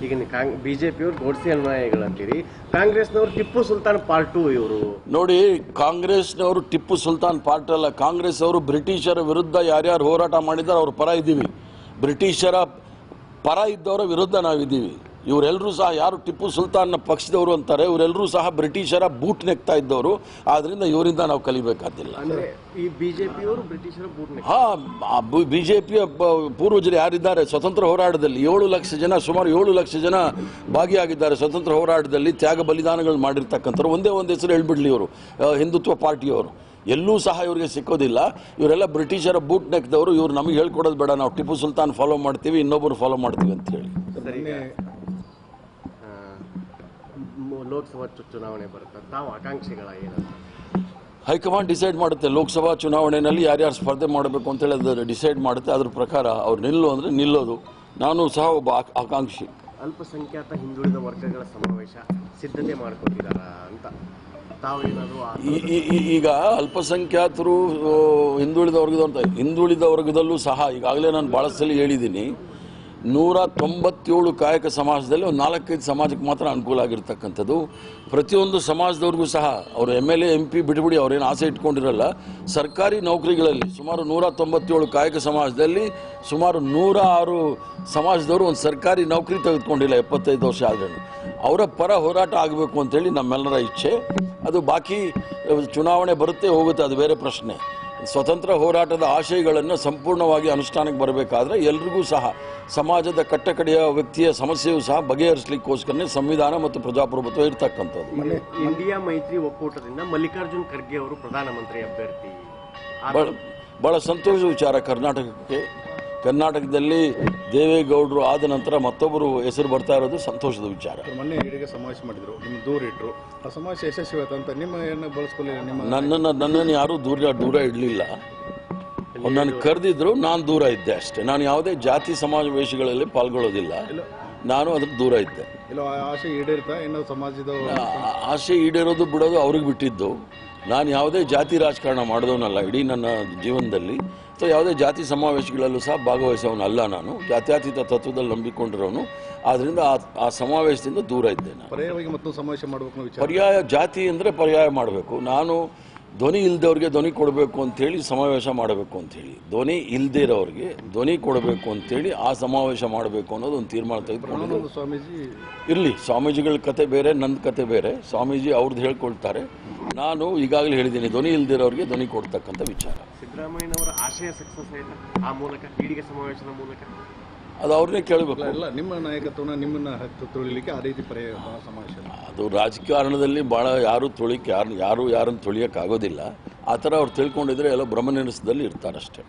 ಈಗ ಬಿಜೆಪಿಯವರು ಗೋಡ್ಸೆ ಅನುಯಾಯಿಗಳಂತೀರಿ, ಕಾಂಗ್ರೆಸ್ನವರು ಟಿಪ್ಪು ಸುಲ್ತಾನ್ ಪಾರ್ಟ್ 2 ಇವರು. ನೋಡಿ, ಕಾಂಗ್ರೆಸ್ನವರು ಟಿಪ್ಪು ಸುಲ್ತಾನ್ ಪಾರ್ಟ್ ಅಲ್ಲ. ಕಾಂಗ್ರೆಸ್ ಅವರು ಬ್ರಿಟಿಷರ ವಿರುದ್ಧ ಯಾರ್ಯಾರು ಹೋರಾಟ ಮಾಡಿದ್ದಾರೆ ಅವ್ರ ಪರ ಇದ್ದೀವಿ. ಬ್ರಿಟಿಷರ ಪರ ಇದ್ದವರ ವಿರುದ್ಧ ನಾವಿದ್ದೀವಿ. ಇವರೆಲ್ಲರೂ ಸಹ ಯಾರು ಟಿಪ್ಪು ಸುಲ್ತಾನ್ನ ಪಕ್ಷದವರು ಅಂತಾರೆ, ಇವರೆಲ್ಲರೂ ಸಹ ಬ್ರಿಟಿಷರ ಬೂಟ್ ನೆಕ್ತಾ ಇದ್ದವರು. ಆದ್ರಿಂದ ಇವರಿಂದ ನಾವು ಕಲಿಬೇಕಾದಿಲ್ಲ. ಈ ಬಿಜೆಪಿಯವರು ಬ್ರಿಟಿಷರ ಬೂಟ್ ನೆಕ್. ಬಿಜೆಪಿಯ ಪೂರ್ವಜರು ಯಾರಿದ್ದಾರೆ ಸ್ವತಂತ್ರ ಹೋರಾಟದಲ್ಲಿ 7 ಲಕ್ಷ ಜನ, ಸುಮಾರು 7 ಲಕ್ಷ ಜನ ಭಾಗಿಯಾಗಿದ್ದಾರೆ ಸ್ವತಂತ್ರ ಹೋರಾಟದಲ್ಲಿ. ತ್ಯಾಗ ಬಲಿದಾನಗಳು ಮಾಡಿರ್ತಕ್ಕಂಥವ್ರು. ಒಂದೇ ಒಂದು ಹೆಸರು ಹೇಳ್ಬಿಡ್ಲಿ, ಇವರು ಹಿಂದುತ್ವ ಪಾರ್ಟಿಯವರು. ಎಲ್ಲೂ ಸಹ ಇವರಿಗೆ ಸಿಕ್ಕೋದಿಲ್ಲ. ಇವರೆಲ್ಲ ಬ್ರಿಟಿಷರ ಬೂಟ್ ನೆಕ್ದವರು. ಇವ್ರು ನಮಗೆ ಹೇಳ್ಕೊಡೋದು ಬೇಡ, ನಾವು ಟಿಪ್ಪು ಸುಲ್ತಾನ್ ಫಾಲೋ ಮಾಡ್ತೀವಿ, ಇನ್ನೊಬ್ಬರು ಫಾಲೋ ಮಾಡ್ತೀವಿ ಅಂತ ಹೇಳಿ. ಲೋಕಸಭಾ ಚುನಾವಣೆ ಬರುತ್ತೆ, ತಾವು ಆಕಾಂಕ್ಷಿಗಳ ಏನಂತ ಹೈಕಮಾಂಡ್ ಡಿಸೈಡ್ ಮಾಡುತ್ತೆ. ಲೋಕಸಭಾ ಚುನಾವಣೆಯಲ್ಲಿ ಯಾರ್ಯಾರು ಸ್ಪರ್ಧೆ ಮಾಡಬೇಕು ಅಂತೇಳಿ ಅದು ಡಿಸೈಡ್ ಮಾಡುತ್ತೆ. ಅದ್ರ ಪ್ರಕಾರ ಅವ್ರು ನಿಲ್ಲು ಅಂದರೆ ನಿಲ್ಲೋದು. ನಾನು ಸಹ ಒಬ್ಬ ಆಕಾಂಕ್ಷಿ. ಅಲ್ಪಸಂಖ್ಯಾತ ಹಿಂದುಳಿದ ವರ್ಗಗಳ ಸಮಾವೇಶ ಸಿದ್ಧತೆ ಮಾಡ್ಕೊಂಡಿದ್ದಾರ ಅಂತ ತಾವೇನಾದರೂ? ಈಗ ಅಲ್ಪಸಂಖ್ಯಾತರು ಹಿಂದುಳಿದ ವರ್ಗದಲ್ಲೂ ಸಹ ಈಗಾಗಲೇ ನಾನು ಭಾಳ ಸಲ ಹೇಳಿದ್ದೀನಿ, 197 ಕಾಯಕ ಸಮಾಜದಲ್ಲಿ ಒಂದು 4-5 ಸಮಾಜಕ್ಕೆ ಮಾತ್ರ ಅನುಕೂಲ ಆಗಿರ್ತಕ್ಕಂಥದ್ದು. ಪ್ರತಿಯೊಂದು ಸಮಾಜದವ್ರಿಗೂ ಸಹ ಅವರು MLA MP ಬಿಟ್ಬಿಡಿ, ಅವ್ರೇನು ಆಸೆ ಇಟ್ಕೊಂಡಿರಲ್ಲ. ಸರ್ಕಾರಿ ನೌಕರಿಗಳಲ್ಲಿ ಸುಮಾರು 197 ಕಾಯಕ ಸಮಾಜದಲ್ಲಿ ಸುಮಾರು 106 ಸಮಾಜದವರು ಒಂದು ಸರ್ಕಾರಿ ನೌಕರಿ ತೆಗೆದುಕೊಂಡಿಲ್ಲ 75 ವರ್ಷ ಆದ್ರೂ. ಅವರ ಪರ ಹೋರಾಟ ಆಗಬೇಕು ಅಂತೇಳಿ ನಮ್ಮೆಲ್ಲರ ಇಚ್ಛೆ. ಅದು ಬಾಕಿ ಚುನಾವಣೆ ಬರುತ್ತೆ ಹೋಗುತ್ತೆ, ಅದು ಬೇರೆ ಪ್ರಶ್ನೆ. ಸ್ವತಂತ್ರ ಹೋರಾಟದ ಆಶಯಗಳನ್ನು ಸಂಪೂರ್ಣವಾಗಿ ಅನುಷ್ಠಾನಕ್ಕೆ ಬರಬೇಕಾದ್ರೆ ಎಲ್ರಿಗೂ ಸಹ ಸಮಾಜದ ಕಟ್ಟಕಡೆಯ ವ್ಯಕ್ತಿಯ ಸಮಸ್ಯೆಯೂ ಸಹ ಬಗೆಹರಿಸಲಿಕ್ಕೋಸ್ಕರನೇ ಸಂವಿಧಾನ ಮತ್ತು ಪ್ರಜಾಪ್ರಭುತ್ವ ಇರ್ತಕ್ಕಂಥದ್ದು. ಇಂಡಿಯಾ ಮೈತ್ರಿ ಒಕ್ಕೂಟದಿಂದ ಮಲ್ಲಿಕಾರ್ಜುನ್ ಖರ್ಗೆ ಅವರು ಪ್ರಧಾನಮಂತ್ರಿ ಅಭ್ಯರ್ಥಿ. ಬಹಳ ಸಂತೋಷದ ವಿಚಾರ. ಕರ್ನಾಟಕದಲ್ಲಿ ದೇವೇಗೌಡರು ಆದ ನಂತರ ಮತ್ತೊಬ್ಬರು ಹೆಸರು ಬರ್ತಾ ಇರೋದು ಸಂತೋಷದ ವಿಚಾರ. ಮೊನ್ನೆ ಇಡೀ ಸಮಾವೇಶ ಮಾಡಿದ್ರು, ನಿಮ್ಮ ದೂರ ಇಟ್ಟರು. ಆ ಸಮಾವೇಶ ಯಶಸ್ವಿ ಆಯ್ತು ಅಂತ ನಿಮ್ಮ ಏನು ಬಳಸ್ಕೊಳ್ಳಿಲ್ಲ? ನನ್ನನ್ನು ಯಾರೂ ದೂರ ಇಡಲಿಲ್ಲ. ಅವ್ರು ನನಗೆ ಕರೆದಿದ್ರು, ನಾನು ದೂರ ಇದ್ದೆ ಅಷ್ಟೇ. ನಾನು ಯಾವುದೇ ಜಾತಿ ಸಮಾವೇಶಗಳಲ್ಲಿ ಪಾಲ್ಗೊಳ್ಳೋದಿಲ್ಲ. ನಾನು ಅದಕ್ಕೆ ದೂರ ಇದ್ದೆ. ಆಸೆ ಈಡೇರ್ತಾ ಏನೋ ಸಮಾಜದ ಆಸೆ ಈಡೇರೋದು ಬಿಡೋದು ಅವ್ರಿಗೆ ಬಿಟ್ಟಿದ್ದು. ನಾನು ಯಾವುದೇ ಜಾತಿ ರಾಜಕಾರಣ ಮಾಡಿದವನಲ್ಲ ಇಡೀ ನನ್ನ ಜೀವನದಲ್ಲಿ. ಸೊ ಯಾವುದೇ ಜಾತಿ ಸಮಾವೇಶಗಳಲ್ಲೂ ಸಹ ಭಾಗವಹಿಸೋನಲ್ಲ. ನಾನು ಜಾತ್ಯತೀತ ತತ್ವದಲ್ಲಿ ನಂಬಿಕೊಂಡಿರೋನು. ಆದ್ದರಿಂದ ಆ ಸಮಾವೇಶದಿಂದ ದೂರ ಇದ್ದೆ. ನಾನು ಪರ್ಯಾಯವಾಗಿ ಮತ್ತೊಂದು ಸಮಾವೇಶ ಮಾಡಬೇಕು. ಪರ್ಯಾಯ ಜಾತಿ ಅಂದರೆ ಪರ್ಯಾಯ ಮಾಡಬೇಕು. ನಾನು ಧ್ವನಿ ಇಲ್ದವ್ರಿಗೆ ಧ್ವನಿ ಕೊಡಬೇಕು ಅಂಥೇಳಿ ಸಮಾವೇಶ ಮಾಡಬೇಕು ಅಂಥೇಳಿ, ಧ್ವನಿ ಇಲ್ಲದೇ ಇರೋರಿಗೆ ಧ್ವನಿ ಕೊಡಬೇಕು ಅಂಥೇಳಿ ಆ ಸಮಾವೇಶ ಮಾಡಬೇಕು ಅನ್ನೋದು ಒಂದು ತೀರ್ಮಾನ ತೆಗೆದುಕೊಂಡು. ಸ್ವಾಮೀಜಿ ಇರಲಿ, ಸ್ವಾಮೀಜಿಗಳ ಕತೆ ಬೇರೆ, ನನ್ನ ಕತೆ ಬೇರೆ. ಸ್ವಾಮೀಜಿ ಅವ್ರದ್ದು ಹೇಳ್ಕೊಳ್ತಾರೆ. ನಾನು ಈಗಾಗಲೇ ಹೇಳಿದ್ದೀನಿ, ಧ್ವನಿ ಇಲ್ದಿರೋರಿಗೆ ಧ್ವನಿ ಕೊಡ್ತಕ್ಕಂಥ ವಿಚಾರ. ಸಿದ್ದರಾಮಯ್ಯನವರ ಆಶಯ ಸಕ್ಸಸ್ ಆಯ್ತಾ ಆ ಮೂಲಕ, ಈಡಿಗೆ ಸಮಾವೇಶದ ಮೂಲಕ? ಅದು ಅವ್ರನ್ನೇ ಕೇಳಬೇಕು. ಇಲ್ಲ, ನಿಮ್ಮ ನಾಯಕತ್ವನ ನಿಮ್ಮನ್ನ ತುಳಿಲಿಕ್ಕೆ ಆ ರೀತಿ ಪರ್ಯಾಯ ಸಮಾವೇಶ. ಅದು ರಾಜಕಾರಣದಲ್ಲಿ ಭಾಳ ಯಾರನ್ನು ತುಳಿಯೋಕ್ಕಾಗೋದಿಲ್ಲ. ಆ ಥರ ಅವ್ರು ತಿಳ್ಕೊಂಡಿದ್ರೆ ಎಲ್ಲ ಭ್ರಮನಿರಸದಲ್ಲಿ ಇರ್ತಾರಷ್ಟೇ.